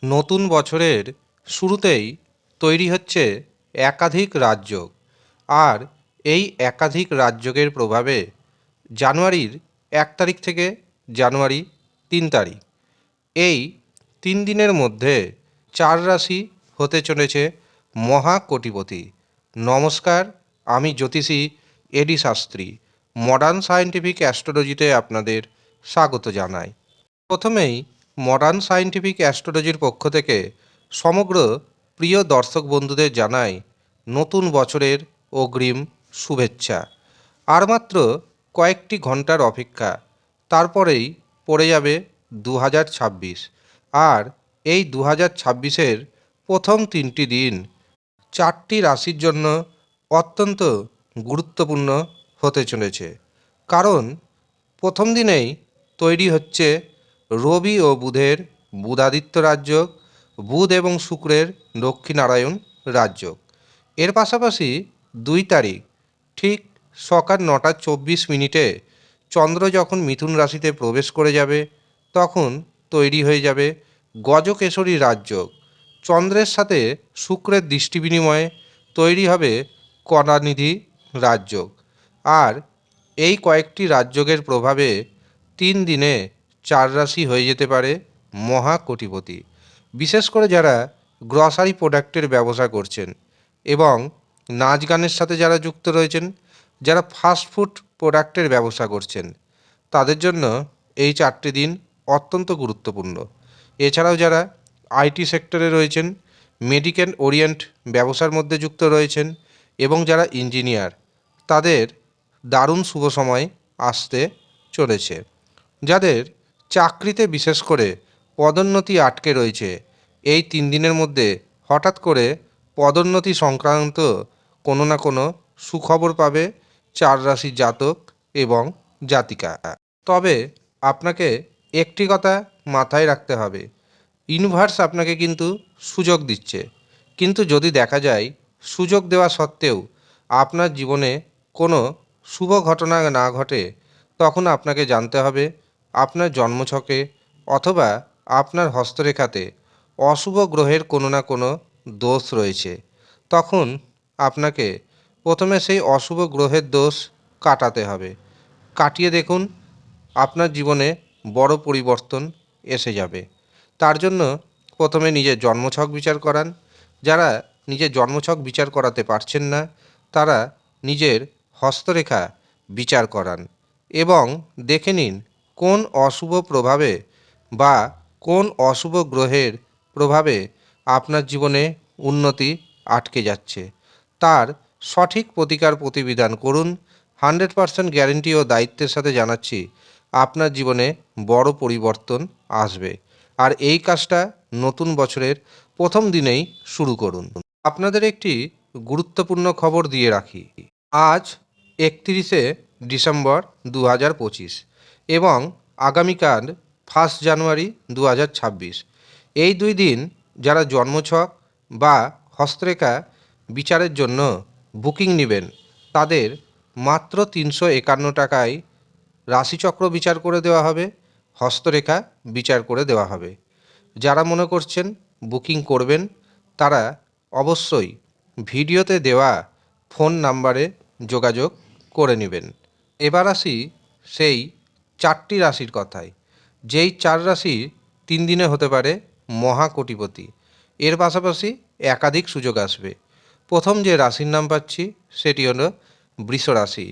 নতুন বছরের শুরুতেই তৈরি হচ্ছে একাধিক রাজযোগ। আর এই একাধিক রাজযোগের প্রভাবে জানুয়ারির 1 তারিখ থেকে জানুয়ারি 3 তারিখ এই 3 দিনের মধ্যে 4 রাশি হতে চলেছে মহাকোটিপতি। নমস্কার, আমি জ্যোতিষী এডি শাস্ত্রী। মডার্ন সায়েন্টিফিক অ্যাস্ট্রোলজিতে আপনাদের স্বাগত জানাই। প্রথমেই মডার্ন সায়েন্টিফিক অ্যাস্ট্রোলজির পক্ষ থেকে সমগ্র প্রিয় দর্শক বন্ধুদের জানাই নতুন বছরের অগ্রিম শুভেচ্ছা। আর মাত্র কয়েকটি ঘন্টার অপেক্ষা, তারপরেই পড়ে যাবে 2026। আর এই 2026-এর প্রথম 3টি দিন 4টি রাশির জন্য অত্যন্ত গুরুত্বপূর্ণ হতে চলেছে। কারণ প্রথম দিনেই তৈরি হচ্ছে রবি ও বুধের বুধাদিত্য রাজযোগ, বুধ এবং শুক্রের লক্ষ্মীনারায়ণ রাজযোগ। এর পাশাপাশি 2 তারিখ ঠিক সকাল 9টা 24 মিনিটে চন্দ্র যখন মিথুন রাশিতে প্রবেশ করে যাবে, তখন তৈরি হয়ে যাবে গজকেশরী রাজযোগ। চন্দ্রের সাথে শুক্রের দৃষ্টি বিনিময়ে তৈরি হবে কণানিধি রাজযোগ। আর এই কয়েকটি রাজযোগের প্রভাবে 3 দিনে 4 রাশি হয়ে যেতে পারে মহাকোটিপতি। বিশেষ করে যারা গ্রসারি প্রোডাক্টের ব্যবসা করছেন এবং নাচ গানের সাথে যারা যুক্ত রয়েছেন, যারা ফাস্টফুড প্রোডাক্টের ব্যবসা করছেন, তাদের জন্য এই 4টি দিন অত্যন্ত গুরুত্বপূর্ণ। এছাড়াও যারা আইটি সেক্টরে রয়েছেন, মেডিকেল ওরিয়েন্ট ব্যবসার মধ্যে যুক্ত রয়েছেন এবং যারা ইঞ্জিনিয়ার, তাদের দারুণ শুভ সময় আসতে চলেছে। যাদের চাকরিতে বিশেষ করে পদোন্নতি আটকে রয়েছে, এই 3 দিনের মধ্যে হঠাৎ করে পদোন্নতি সংক্রান্ত কোনো না কোনো সুখবর পাবে 4 রাশির জাতক এবং জাতিকা। তবে আপনাকে একটি কথা মাথায় রাখতে হবে, ইউনিভার্স আপনাকে কিন্তু সুযোগ দিচ্ছে। কিন্তু যদি দেখা যায় সুযোগ দেওয়া সত্ত্বেও আপনার জীবনে কোনো শুভ ঘটনা না ঘটে, তখন আপনাকে জানতে হবে আপনার জন্মছকে অথবা আপনার হস্তরেখাতে অশুভ গ্রহের কোনো না কোনো দোষ রয়েছে। তখন আপনাকে প্রথমে সেই অশুভ গ্রহের দোষ কাটাতে হবে। কাটিয়ে দেখুন, আপনার জীবনে বড় পরিবর্তন এসে যাবে। তার জন্য প্রথমে নিজের জন্মছক বিচার করান। যারা নিজের জন্মছক বিচার করাতে পারছেন না, তারা নিজের হস্তরেখা বিচার করান এবং দেখে নিন কোন অশুভ প্রভাবে বা কোন অশুভ গ্রহের প্রভাবে আপনার জীবনে উন্নতি আটকে যাচ্ছে। তার সঠিক প্রতিকার প্রতিবিধান করুন। 100% গ্যারেন্টি ও দায়িত্বের সাথে জানাচ্ছি আপনার জীবনে বড় পরিবর্তন আসবে। আর এই কাজটা নতুন বছরের প্রথম দিনেই শুরু করুন। আপনাদের একটি গুরুত্বপূর্ণ খবর দিয়ে রাখি। আজ 31শে ডিসেম্বর 2025 এবং আগামীকাল 1 জানুয়ারি 2026। এই 2 দিন যারা জন্মছক বা হস্তরেখা বিচারের জন্য বুকিং নেবেন, তাদের মাত্র 351 টাকায় রাশিচক্র বিচার করে দেওয়া হবে, হস্তরেখা বিচার করে দেওয়া হবে। যারা মনে করছেন বুকিং করবেন, তারা অবশ্যই ভিডিওতে দেওয়া ফোন নাম্বারে যোগাযোগ করে নেবেন। এবার আসি সেই 4টি রাশির কথায়, যেই 4 রাশি 3 দিনে হতে পারে মহাকোটিপতি। এর পাশাপাশি একাধিক সুযোগ আসবে। প্রথম যে রাশির নাম পাচ্ছি সেটি হলো বৃষ রাশি।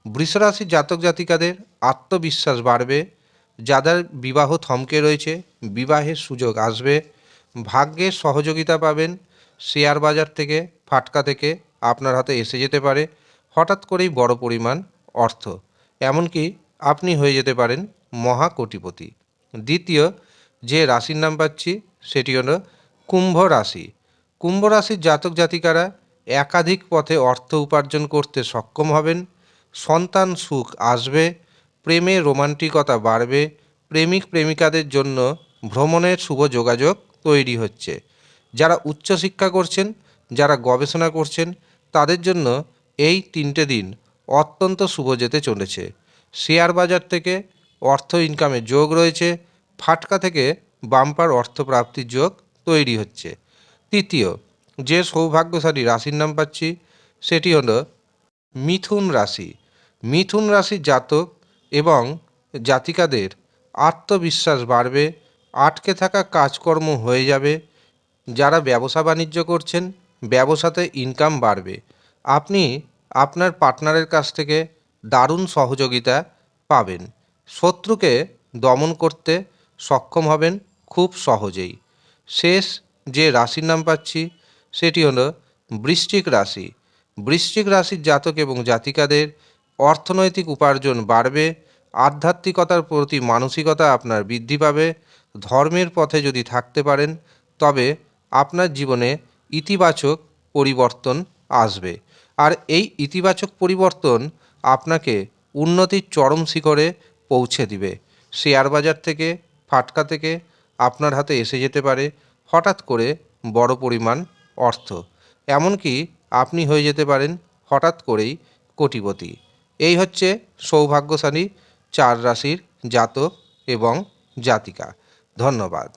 বৃষ রাশির জাতক জাতিকাদের আত্মবিশ্বাস বাড়বে। যাদের বিবাহ থমকে রয়েছে, বিবাহের সুযোগ আসবে। ভাগ্যের সহযোগিতা পাবেন। শেয়ার বাজার থেকে, ফাটকা থেকে আপনার হাতে এসে যেতে পারে হঠাৎ করেই বড় পরিমাণ অর্থ। এমনকি আপনি হয়ে যেতে পারেন মহাকোটিপতি। দ্বিতীয় যে রাশির নাম পাচ্ছি সেটি হলো কুম্ভ রাশি। কুম্ভ রাশির জাতক জাতিকারা একাধিক পথে অর্থ উপার্জন করতে সক্ষম হবেন। সন্তান সুখ আসবে। প্রেমে রোমান্টিকতা বাড়বে। প্রেমিক প্রেমিকাদের জন্য ভ্রমণের শুভ যোগাযোগ তৈরি হচ্ছে। যারা উচ্চশিক্ষা করছেন, যারা গবেষণা করছেন, তাদের জন্য এই 3টে দিন অত্যন্ত শুভ যেতে চলেছে। শেয়ার বাজার থেকে অর্থ ইনকামের যোগ রয়েছে। ফাটকা থেকে বাম্পার অর্থপ্রাপ্তির যোগ তৈরি হচ্ছে। তৃতীয়, যে সৌভাগ্যশালী রাশির নাম পাচ্ছি সেটি হলো মিথুন রাশি। মিথুন রাশির জাতক এবং জাতিকাদের আত্মবিশ্বাস বাড়বে, আটকে থাকা কাজকর্ম হয়ে যাবে। যারা ব্যবসা বাণিজ্য করছেন, ব্যবসাতে ইনকাম বাড়বে। আপনি আপনার পার্টনারের কাছ থেকে দারুণ সহযোগিতা পাবেন। শত্রুকে দমন করতে সক্ষম হবেন খুব সহজেই। শেষ যে রাশির নাম পাচ্ছি সেটি হলো বৃশ্চিক রাশি। বৃশ্চিক রাশির জাতক এবং জাতিকাদের অর্থনৈতিক উপার্জন বাড়বে, আধ্যাত্মিকতার প্রতি মানসিকতা আপনার বৃদ্ধি পাবে। ধর্মের পথে যদি থাকতে পারেন তবে আপনার জীবনে ইতিবাচক পরিবর্তন আসবে, আর এই ইতিবাচক পরিবর্তন আপনাকে উন্নতির চরম শিখরে পৌঁছে দিবে। শেয়ার বাজার থেকে, ফাটকা থেকে আপনার হাতে এসে যেতে পারে হঠাৎ করে বড় পরিমাণ অর্থ। এমনকি আপনি হয়ে যেতে পারেন হঠাৎ করেই কোটিপতি। এই হচ্ছে সৌভাগ্যশালী 4 রাশির জাতক এবং জাতিকা। ধন্যবাদ।